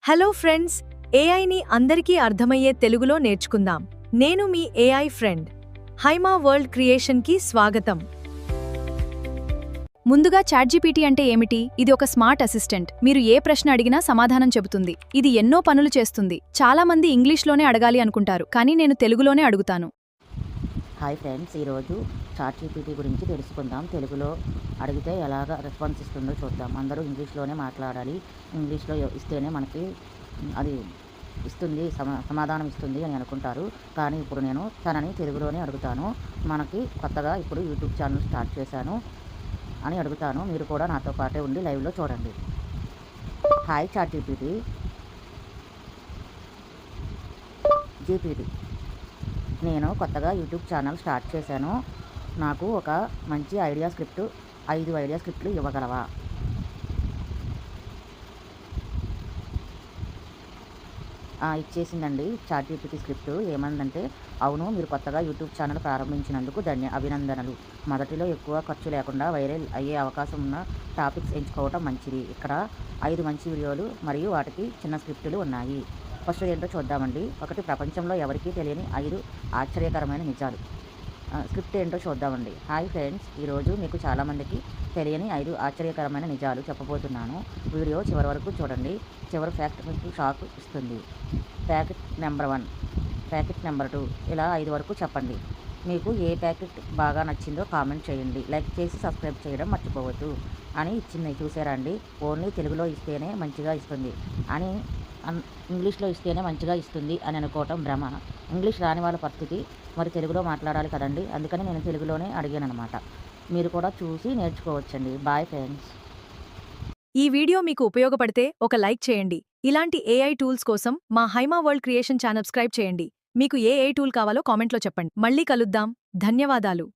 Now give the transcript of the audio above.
Hello friends, ఏఐని అందరికీ అర్థమయ్యే తెలుగులో నేర్చుకుందాం. నేను మీ ఏఐ ఫ్రెండ్. హైమా వరల్డ్ క్రియేషన్కి స్వాగతం. ముందుగా చాట్‌జీపీటీ అంటే ఏమిటి? ఇది ఒక స్మార్ట్ అసిస్టెంట్. మీరు ఏ ప్రశ్న అడిగినా సమాధానం చెబుతుంది. ఇది ఎన్నో పనులు చేస్తుంది. చాలా మంది ఇంగ్లీష్లోనే అడగాలి అనుకుంటారు, కానీ నేను తెలుగులోనే అడుగుతాను. హాయ్ ఫ్రెండ్స్, ఈరోజు చాట్‌జీపీటీ గురించి తెలుసుకుందాం. తెలుగులో అడిగితే ఎలాగ రెస్పాన్స్ ఇస్తుందో చూద్దాం. అందరూ ఇంగ్లీష్లోనే మాట్లాడాలి, ఇంగ్లీష్లో ఇస్తేనే మనకి అది ఇస్తుంది, సమాధానం ఇస్తుంది అని అనుకుంటారు. కానీ ఇప్పుడు నేను తనని తెలుగులోనే అడుగుతాను. మనకి కొత్తగా ఇప్పుడు యూట్యూబ్ ఛానల్ స్టార్ట్ చేశాను అని అడుగుతాను. మీరు కూడా నాతో పాటే ఉండి లైవ్లో చూడండి. Hi ChatGPT. జీపీటీ, నేను కొత్తగా యూట్యూబ్ ఛానల్ స్టార్ట్ చేశాను. నాకు ఒక మంచి ఐడియా స్క్రిప్ట్ 5 ఐడియా స్క్రిప్ట్లు ఇవ్వగలవా? ఇచ్చేసిందండి చాట్‌జీపీటీ స్క్రిప్ట్. ఏమందంటే, అవును, మీరు కొత్తగా యూట్యూబ్ ఛానల్ ప్రారంభించినందుకు అభినందనలు. మొదటిలో ఎక్కువ ఖర్చు లేకుండా వైరల్ అయ్యే అవకాశం ఉన్న టాపిక్స్ ఎంచుకోవటం మంచిది. ఇక్కడ 5 మంచి వీడియోలు మరియు వాటికి చిన్న స్క్రిప్టులు ఉన్నాయి. ఫస్ట్ ఏంటో చూద్దామండి. ఒకటి, ప్రపంచంలో ఎవరికీ తెలియని 5 ఆశ్చర్యకరమైన నిజాలు. స్క్రిప్ట్ ఏంటో చూద్దామండి. హాయ్ ఫ్రెండ్స్, ఈరోజు మీకు చాలామందికి తెలియని 5 ఆశ్చర్యకరమైన నిజాలు చెప్పబోతున్నాను. వీడియో చివరి వరకు చూడండి. చివరి ఫ్యాక్ట్ మీకు షాక్ ఇస్తుంది. ప్యాకెట్ నెంబర్ 1, ప్యాకెట్ నెంబర్ 2, ఇలా 5 వరకు చెప్పండి. మీకు ఏ ప్యాకెట్ బాగా నచ్చిందో కామెంట్ చేయండి. లైక్ చేసి సబ్స్క్రైబ్ చేయడం మర్చిపోవద్దు అని ఇచ్చింది. చూసారా అండి? ఓన్లీ తెలుగులో ఇస్తేనే మంచిగా ఇస్తుంది అని, ఇంగ్లీష్లో ఇస్తేనే మంచిగా ఇస్తుంది అని అనుకోవటం భ్రమ. ఇంగ్లీష్ రాని వాళ్ళ పరిస్థితి మరి తెలుగులో మాట్లాడాలి కదండి. అందుకని నేను తెలుగులోనే అడిగాను అనమాట. మీరు కూడా చూసి నేర్చుకోవచ్చండి. Bye friends. ఈ వీడియో మీకు ఉపయోగపడితే ఒక లైక్ చేయండి. ఇలాంటి ఏఐ టూల్స్ కోసం మా Haima world creation channel subscribe చేయండి. మీకు ఏ టూల్ కావాలో కామెంట్లో చెప్పండి. మళ్ళీ కలుద్దాం. ధన్యవాదాలు.